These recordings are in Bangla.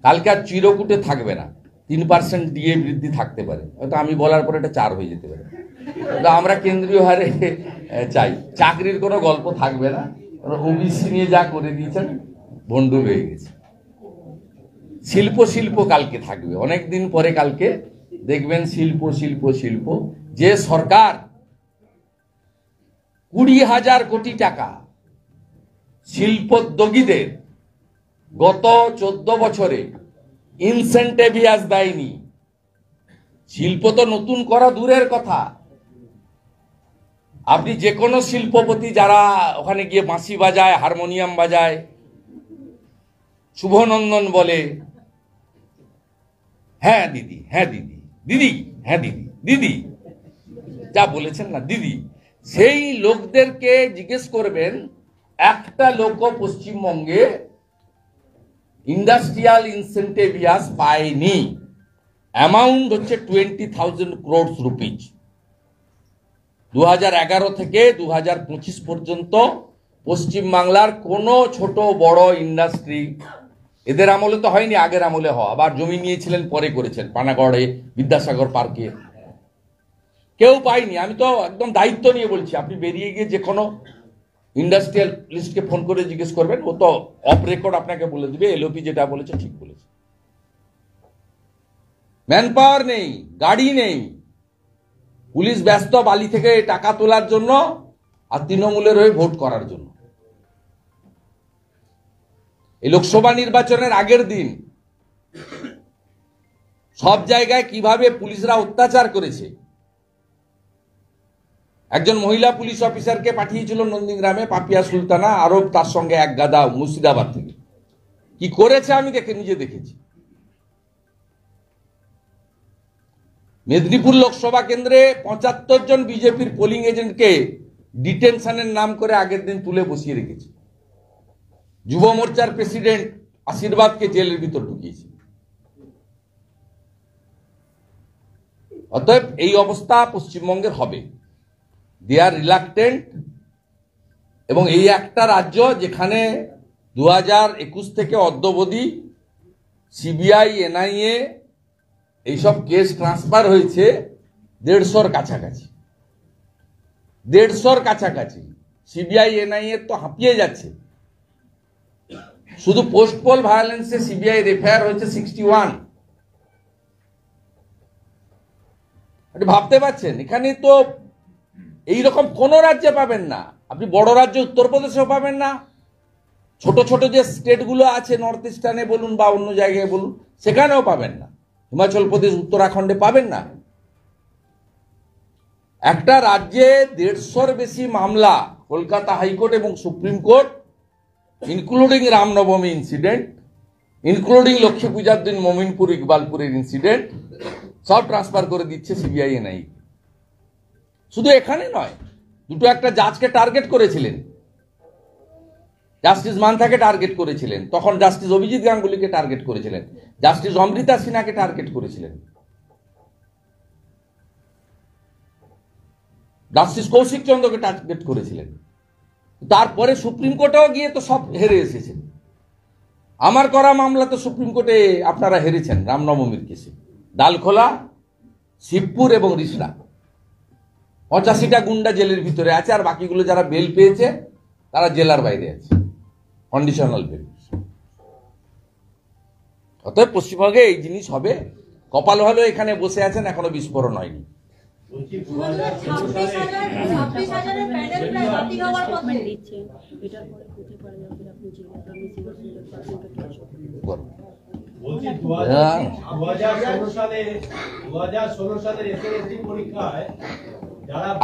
কালকে আর চিরকুটে থাকবে না, 3% ডিএ বৃদ্ধি থাকতে পারে, হয়তো আমি বলার পরে এটা 4 হয়ে যেতে পারে। আমরা কেন্দ্রীয় হারে চাই, চাকরির কোনো গল্প থাকবে না, ওবিসি নিয়ে যা করে দিয়েছেন ভণ্ডুল হয়ে গেছে। শিল্প শিল্প কালকে থাকবে, অনেকদিন পরে কালকে দেখবেন শিল্প শিল্প শিল্প। যে সরকার 20,000 কোটি টাকা শিল্পোদ্যোগীদের গত 14 বছরে ইনসেন্টিভিয়াস দেয়নি, শিল্প তো নতুন করা দূরের কথা। আপনি যে কোনো শিল্পপতি যারা ওখানে গিয়ে বাঁশি বাজায়, হারমোনিয়াম বাজায়, শুভনন্দন বলে, হ্যাঁ দিদি, হ্যাঁ দিদি, দিদি, হ্যাঁ দিদি, দিদি, যা বলেছেন না দিদি, সেই লোকদেরকে জিজ্ঞেস করবেন, একটা লোক পশ্চিমবঙ্গে ইন্ডাস্ট্রিয়াল ইনসেন্টিভিয়াস পায়নি। অ্যামাউন্ট হচ্ছে 20,000 crore রুপিজ। 2011 থেকে 2025 পর্যন্ত পশ্চিমবাংলার কোনো ছোট বড় ইন্ডাস্ট্রি, এদের আমলে তো হয়নি, আগের আমলে হওয়া, আবার জমি নিয়েছিলেন পরে করেছেন, পানাগড়ে, বিদ্যাসাগর পার্কে, কেউ পায়নি। আমি তো একদম দায়িত্ব নিয়ে বলছি, আপনি বেরিয়ে গিয়ে যে কোনো ইন্ডাস্ট্রিয়ালিস্টকে ফোন করে জিজ্ঞেস করবেন, ও তো অফ রেকর্ড আপনাকে বলে দিবে এলওপি যেটা বলেছে ঠিক বলেছে। ম্যান পাওয়ার নেই, গাড়ি নেই, পুলিশ ব্যস্ত বালি থেকে টাকা তোলার জন্য আর তৃণমূলের হয়ে ভোট করার জন্য। এই লোকসভা নির্বাচনের আগের দিন সব জায়গায় কিভাবে পুলিশরা অত্যাচার করেছে। একজন মহিলা পুলিশ অফিসারকে পাঠিয়েছিল নন্দীগ্রামে, পাপিয়া সুলতানা, আরো তার সঙ্গে এক গাদা মুর্শিদাবাদ থেকে। কি করেছে আমি নিজে দেখেছি। মেদিনীপুর লোকসভা কেন্দ্রে 75 জন বিজেপির পোলিং এজেন্টকে ডিটেনশনের নাম করে আগের দিন তুলে বসিয়ে রেখেছে। যুব মোর্চার প্রেসিডেন্ট আশীর্বাদকে জেলের ভিতর ঢুকিয়েছে। অতএব এই অবস্থা পশ্চিমবঙ্গের হবে। দে আর রিলাক্টেন্ট। এবং এই একটা রাজ্য যেখানে 2021 থেকে অদ্যাবধি সিবিআই, এনআইএ এইসব কেস ট্রান্সফার হয়েছে 150-র কাছাকাছি। 150-র কাছাকাছি সিবিআই, এনআইএ তো হাঁপিয়ে যাচ্ছে। শুধু পোস্ট পোল ভায়োলেন্সে সিবিআই এফআইআর হয়েছে 61। ভাবতে পারছেন, এখানে তো এইরকম কোন রাজ্যে পাবেন না। আপনি বড় রাজ্য উত্তরপ্রদেশেও পাবেন না, ছোট ছোট যে স্টেটগুলো আছে নর্থ ইস্টার্নে বলুন বা অন্য জায়গায় বলুন, সেখানেও পাবেন না। হিমাচল প্রদেশ, উত্তরাখণ্ডে পাবেন না। একটা রাজ্যে 150-র বেশি মামলা, কলকাতা হাইকোর্ট এবং supreme court, including Ramnavami incident, including Lakshmi পূজার দিন মমিনপুর ইকবালপুরের ইনসিডেন্ট, সব ট্রান্সফার করে দিচ্ছে সিবিআই, এনআই। শুধু এখানে নয়, দুটো একটা জাজকে টার্গেট করেছিলেন, জাস্টিস মান্থাকে টার্গেট করেছিলেন, তখন জাস্টিস অভিজিৎ গাঙ্গুলিকে টার্গেট করেছিলেন, জাস্টিস অমৃতা সিনহাকে টার্গেট করেছিলেন, জাস্টিস কৌশিক চন্দ্রকে টার্গেট করেছিলেন। তারপরে সুপ্রিম কোর্টেও গিয়ে তো সব হেরে এসেছেন। আমার করা মামলা তো সুপ্রিম কোর্টে আপনারা হেরেছেন রামনবমীর কেসে। ডালখোলা, শিবপুর এবং রিষড়া, 85টা গুন্ডা জেলের ভিতরে আছে, আর বাকিগুলো যারা বেল পেয়েছে তারা জেলার বাইরে আছে, কন্ডিশনাল বেল। অতএব পশ্চিমবঙ্গে এই জিনিস হবে। কপাল হলো এখানে বসে আছেন, এখনো বিস্ফোরণ হয়নি।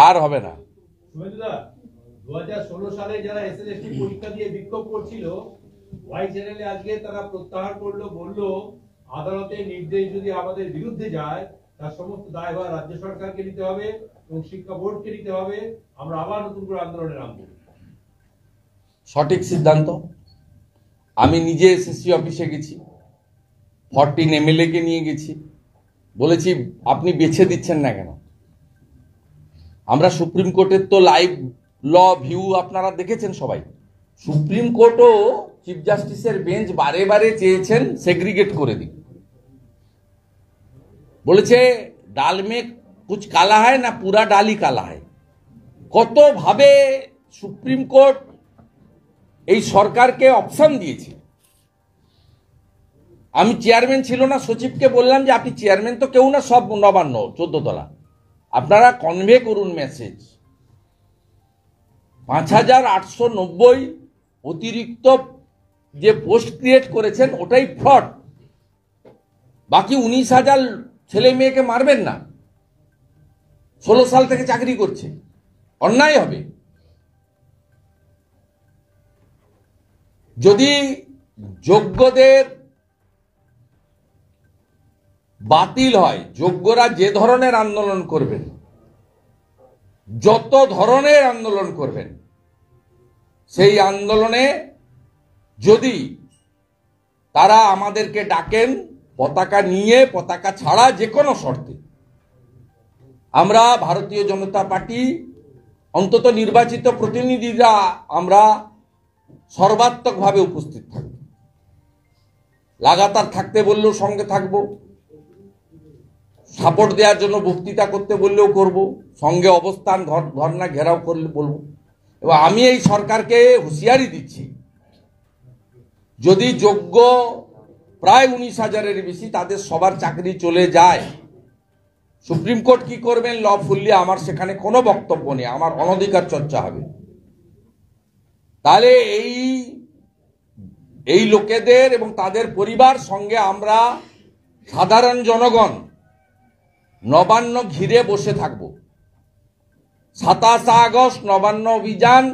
আর হবে না। 2016 সালে যারা এসএলএসটি পরীক্ষা দিয়ে বিক্ষোভ করছিল, ওয়াই চ্যানেলে আজকে তারা প্রত্যাহার করলো, বললো আদালতের নির্দেশ যদি আমাদের বিরুদ্ধে যায় তার সমস্ত দায়ভার রাজ্য সরকারকে নিতে হবে এবং শিক্ষা বোর্ডকে নিতে হবে, আমরা আবার নতুন করে আন্দোলনে নামব। সঠিক সিদ্ধান্ত। আমি নিজে এসএসসি অফিসে গেছি, 14 এমএলএ কে নিয়ে গেছি, বলেছি আপনি বেছে দিচ্ছেন না কেন? আমরা সুপ্রিম কোর্টের তো লাইভ ল ভিউ আপনারা দেখেছেন সবাই, সুপ্রিম কোর্টও চিফ জাস্টিসের বেঞ্চ বারে বারে চেয়েছেন সেগ্রিগেট করে দিন, বলেছে ডাল মে কুছ কালা হয় না পুরা ডালই কালা হয়। কত ভাবে সুপ্রিম কোর্ট এই সরকারকে অপশন দিয়েছে। আমি চেয়ারম্যান ছিল না, সচিবকে বললাম যে আপনি চেয়ারম্যান তো কেউ না, সব নবান্ন 14 তলা, আপনারা কনভে করুন মেসেজ। 5890 অতিরিক্ত যে পোস্ট ক্রিয়েট করেছেন ওটাই ফ্রড। বাকি 19,000 ছেলে মেয়েকে মারবেন না, 16 সাল থেকে চাকরি করছে, অন্যায় হবে। যদি যোগ্যদের বাতিল হয়, যোগ্যরা যে ধরনের আন্দোলন করবেন, যত ধরনের আন্দোলন করবেন, সেই আন্দোলনে যদি তারা আমাদেরকে ডাকেন পতাকা নিয়ে, পতাকা ছাড়া যে কোনো শর্তে, আমরা ভারতীয় জনতা পার্টি অন্তত নির্বাচিত প্রতিনিধিরা আমরা সর্বাত্মকভাবে উপস্থিত থাকব। লাগাতার থাকতে বললেও সঙ্গে থাকব, সাপোর্ট দেওয়ার জন্য বক্তৃতা করতে বললেও করব, সঙ্গে অবস্থান ধর্ণা ঘেরাও করলে বলবো। এবং আমি এই সরকারকে হুঁশিয়ারি দিচ্ছি, যদি যোগ্য প্রায় 19,000-এর বেশি তাদের সবার চাকরি চলে যায়, সুপ্রিম কোর্ট কি করবেন লফুল্লি আমার সেখানে কোনো বক্তব্য নেই, আমার অনধিকার চর্চা হবে। তাহলে এই লোকেদের এবং তাদের পরিবার সঙ্গে আমরা সাধারণ জনগণ নবান্ন ঘিরে বসে থাকব। 27 আগস্ট নবান্ন অভিযান,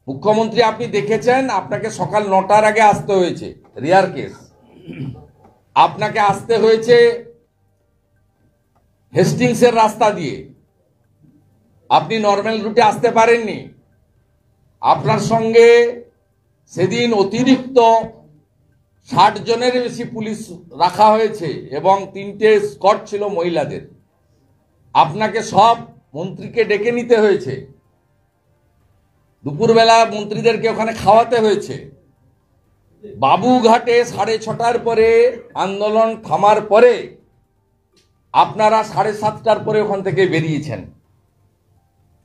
মুখ্যমন্ত্রী আপনি দেখেছেন, আপনাকে সকাল 9টার আগে আসতে হয়েছে, রেয়ার কেস। আপনাকে আসতে হয়েছে হেস্টিংসের রাস্তা দিয়ে, আপনি নর্মাল রুটে আসতে পারেননি। আপনার সঙ্গে সেদিন অতিরিক্ত 60 জনের বেশি পুলিশ রাখা হয়েছে এবং 3টে স্কট ছিল মহিলাদের। আপনাকে সব মন্ত্রীকে ডেকে নিতে হয়েছে, দুপুরবেলা মন্ত্রীদেরকে ওখানে খাওয়াতে হয়েছে। বাবুঘাটে 6:30টার পরে আন্দোলন থামার পরে আপনারা 7:30টার পরে ওখান থেকে বেরিয়েছেন।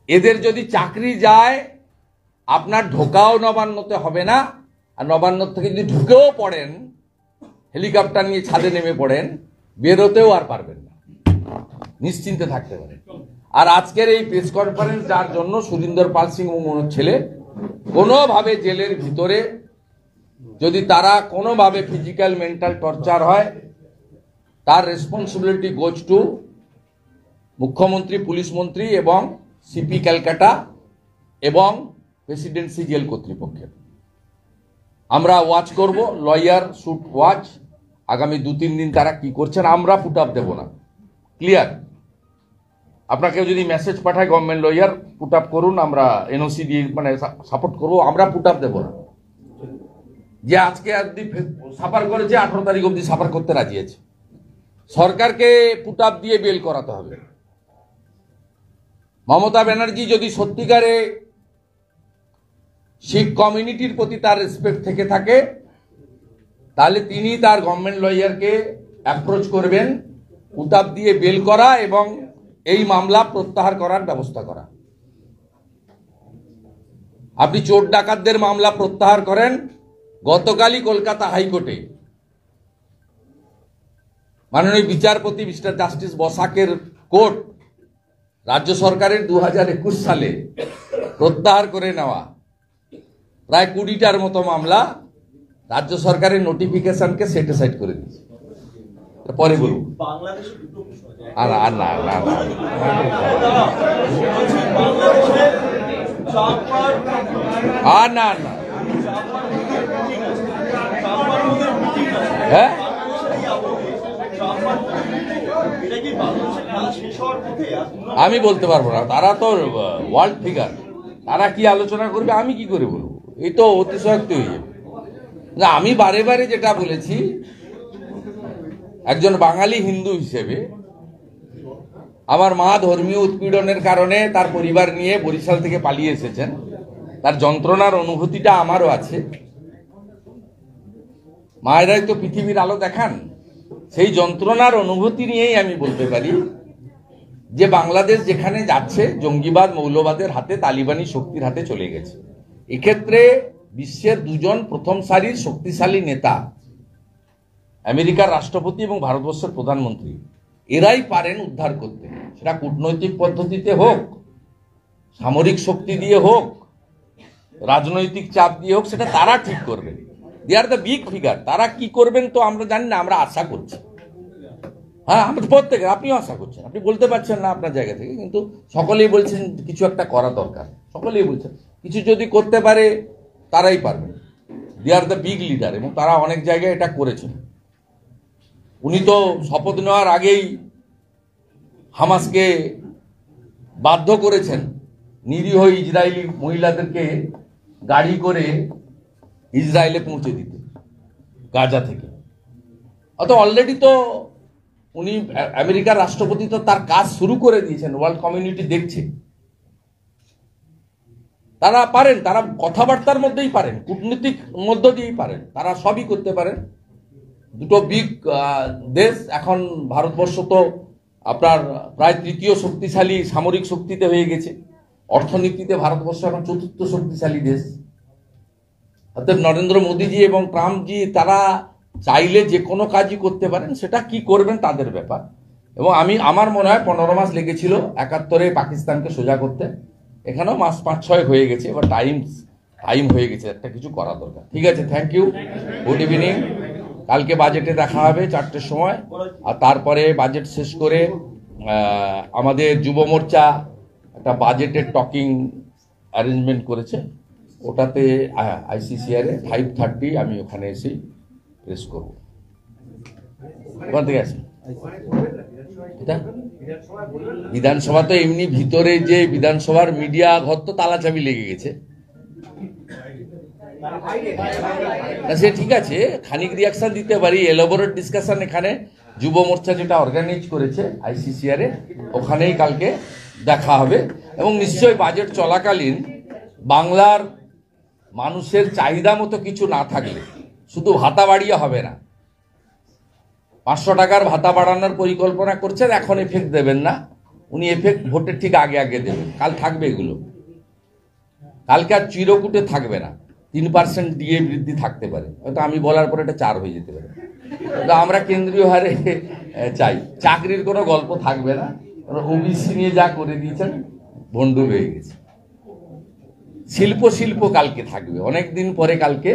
এদের যদি চাকরি যায়, আপনার ঢোকাও নবান্নতে হবে না, আর নবান্ন থেকে যদি ঢুকেও পড়েন, হেলিকপ্টার নিয়ে ছাদে নেমে পড়েন, বেরোতেও আর পারবেন না, নিশ্চিন্তে থাকতে পারেন। আর আজকের এই প্রেস কনফারেন্স যার জন্য সুরিন্দর পাল সিং মনোজ ছেলে কোনোভাবে জেলের ভিতরে যদি তারা কোনোভাবে ফিজিক্যাল মেন্টাল টর্চার হয়, তার রেসপন্সিবিলিটি গোজ টু মুখ্যমন্ত্রী, পুলিশ মন্ত্রী এবং সিপি ক্যালকাটা এবং প্রেসিডেন্সি জেল কর্তৃপক্ষের। আমরা ওয়াচ করব, লয়ার শুড ওয়াচ। আগামী 2-3 দিন তারা কি করছেন আমরা পুট আপ দেব না, ক্লিয়ার। আপনাকে যদি মেসেজ পাঠায় গভর্নমেন্ট লয়ার পুট আপ করুন, আমরা এনওসি দিয়ে মানে সাপোর্ট করবো, আমরা পুট আপ দেব না। যে আজকে অবধি সাফার করেছে 18 তারিখ অবধি সাফার করতে রাজি আছে, সরকারকে পুট আপ দিয়ে বেল করাতে হবে। মমতা ব্যানার্জি যদি সত্যিকারে শিখ কমিউনিটির প্রতি তার রেসপেক্ট থেকে থাকে, তাহলে তিনি তার গভর্নমেন্ট লয়ারকে অ্যাপ্রোচ করবেন, পুট আপ দিয়ে বেল করা এবং এই মামলা প্রত্যাহার করার ব্যবস্থা করা। আপনি চোর ডাকাতদের মামলা প্রত্যাহার করেন। গতকালই কলকাতা হাইকোর্টে মাননীয় বিচারপতি মিস্টার জাস্টিস বসাকের কোর্ট রাজ্য সরকারের 2021 সালে প্রত্যাহার করে নেওয়া প্রায় 20টার মতো মামলা রাজ্য সরকারের নোটিফিকেশনকে সেটিসাইড করে দিয়েছে। পরে বলুন। আর না না না না, হ্যাঁ আমি বলতে পারবো না, তারা তো ওয়ার্ল্ড ফিগার, তারা কি আলোচনা করবে আমি কি করে বলবো, এই তো অতিশয়োক্তি হয়ে যাবে। না, আমি বারে বারে যেটা বলেছি, একজন বাঙালি হিন্দু হিসেবে আমার মা ধর্মীয় উৎপীড়নের কারণে তার পরিবার নিয়ে বরিশাল থেকে পালিয়ে এসেছেন। তার যন্ত্রণার অনুভূতিটা আমারও আছে। মায়েরাই তো পৃথিবীর আলো দেখান, সেই যন্ত্রণার অনুভূতি নিয়েই আমি বলতে পারি যে বাংলাদেশ যেখানে যাচ্ছে জঙ্গিবাদ মৌলবাদের হাতে, তালিবানি শক্তির হাতে চলে গেছে। এক্ষেত্রে বিশ্বের দুজন প্রথম সারির শক্তিশালী নেতা, আমেরিকার রাষ্ট্রপতি এবং ভারতবর্ষের প্রধানমন্ত্রী, এরাই পারেন উদ্ধার করতে। সেটা কূটনৈতিক পদ্ধতিতে হোক, সামরিক শক্তি দিয়ে হোক, রাজনৈতিক চাপ দিয়ে হোক, সেটা তারা ঠিক করবেন। দে আর দ্য বিগ ফিগার। তারা কি করবেন তো আমরা জানি না, আমরা আশা করছি। হ্যাঁ, আমরা প্রত্যেকে, আপনিও আশা করছেন, আপনি বলতে পারছেন না আপনার জায়গা থেকে, কিন্তু সকলেই বলছেন কিছু একটা করা দরকার। সকলেই বলছেন কিছু যদি করতে পারে তারাই পারবেন। দে আর দ্য বিগ লিডার, এবং তারা অনেক জায়গায় এটা করেছেন। উনি তো শপথ নেওয়ার আগেই হামাসকে বাধ্য করেছেন নিরীহ ইসরায়েলি মহিলাদেরকে গাড়ি করে ইসরায়েলে পৌঁছে দিতে গাজা থেকে। অত অলরেডি তো উনি আমেরিকার রাষ্ট্রপতি তো তার কাজ শুরু করে দিয়েছেন, ওয়ার্ল্ড কমিউনিটি দেখছে। তারা পারেন, তারা কথাবার্তার মধ্যেই পারেন, কূটনীতিক মধ্য দিয়েই পারেন, তারা সবই করতে পারেন। দুটো বিগ দেশ, এখন ভারতবর্ষ তো আপনার প্রায় তৃতীয় শক্তিশালী সামরিক শক্তিতে হয়ে গেছে। অর্থনীতিতে ভারতবর্ষ এখন চতুর্থ শক্তিশালী দেশ। অর্থাৎ নরেন্দ্র মোদীজি এবং ট্রাম্পজি তারা চাইলে যে কোনো কাজই করতে পারেন, সেটা কি করবেন তাদের ব্যাপার। এবং আমার মনে হয় 15 মাস লেগেছিল 71-এ পাকিস্তানকে সোজা করতে, এখানেও মাস 5-6 হয়ে গেছে। এবার টাইম হয়ে গেছে, একটা কিছু করা দরকার। ঠিক আছে, থ্যাংক ইউ, গুড ইভিনিং। কালকে বাজেটে দেখা হবে 4টের সময়, আর তারপরে বাজেট শেষ করে আমাদের যুব মোর্চা একটা বাজেটের টকিং অ্যারেঞ্জমেন্ট করেছে, ওটাতে ICCR 5:30 আমি ওখানে এসে প্রেস করব। ওখান থেকে আসি এটা বিধানসভা তো এমনি ভিতরে যে বিধানসভার মিডিয়া ঘর তো তালা চাবি লেগে গেছে, সে ঠিক আছে, খানিক রিয়াকশন দিতে পারি। এলাবোরেট ডিসকাশন এখানে যুব মোর্চা যেটা অর্গানাইজ করেছে ICCR, ওখানেই কালকে দেখা হবে। এবং নিশ্চয়ই বাজেট চলাকালীন বাংলার মানুষের চাহিদা মতো কিছু না থাকলে শুধু ভাতা বাড়িয়ে হবে না। 500 টাকার ভাতা বাড়ানোর পরিকল্পনা করছেন, এখন এফেক্ট দেবেন না, উনি এফেক্ট ভোটের ঠিক আগে দেবেন। কাল থাকবে এগুলো, কালকে আর চিরকুটে থাকবে না। 3% দিয়ে বৃদ্ধি থাকতে পারে, হয়তো আমি বলার পরে এটা 4 হয়ে যেতে পারে। তো আমরা কেন্দ্রীয় হারে চাই, চাকরির কোনো গল্প থাকবে না। OBC নিয়ে যা করে দিয়েছেন ভণ্ডুল হয়ে গেছে। শিল্প কালকে থাকবে, অনেকদিন পরে কালকে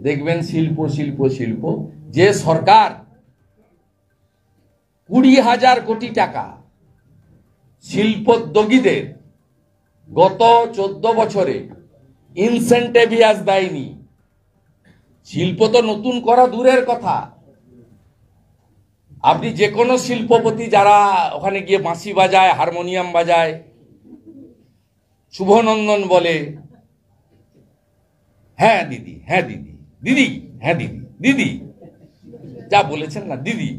দেখবেন শিল্প। যে সরকার 20,000 কোটি টাকা শিল্পোদ্যোগীদের গত 14 বছরে ইনসেন্টিভ দেয়নি, শিল্প তো নতুন করা দূরের কথা। আপনি যে কোনো শিল্পপতি যারা ওখানে গিয়ে বাঁশি বাজায়, হারমোনিয়াম বাজায়, শুভনন্দন বলে, হ্যাঁ দিদি, হ্যাঁ দিদি, দিদি, হ্যাঁ দিদি, দিদি যা বলেছেন না দিদি,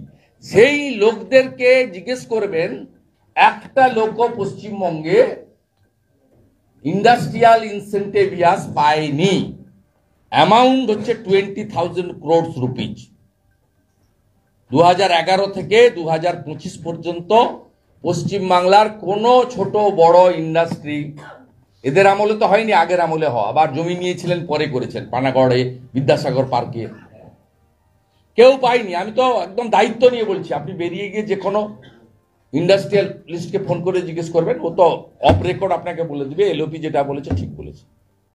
সেই লোকদেরকে জিজ্ঞেস করবেন, একটা লোক পশ্চিমবঙ্গে ইন্ডাস্ট্রিয়াল ইনসেন্টিভিয়াস পায়নি। অ্যামাউন্ট হচ্ছে 20,000 crores রুপিজ। 2011 থেকে 2025 পর্যন্ত পশ্চিমবাংলার কোনো ছোট বড় ইন্ডাস্ট্রি, এদের আমলে তো হয়নি, আগের আমলে হওয়া, আবার জমি নিয়েছিলেন পরে করেছেন, পানাগড়ে, বিদ্যাসাগর পার্কে, কেউ পায়নি। আমি তো একদম দায়িত্ব নিয়ে বলছি, আপনি বেরিয়ে গিয়ে যে কোনো ইন্ডাস্ট্রিয়াল লিস্টকে ফোন করে জিজ্ঞেস করবেন, ও তো অফ রেকর্ড আপনাকে বলে দিবে LOP যেটা বলেছে ঠিক বলেছে।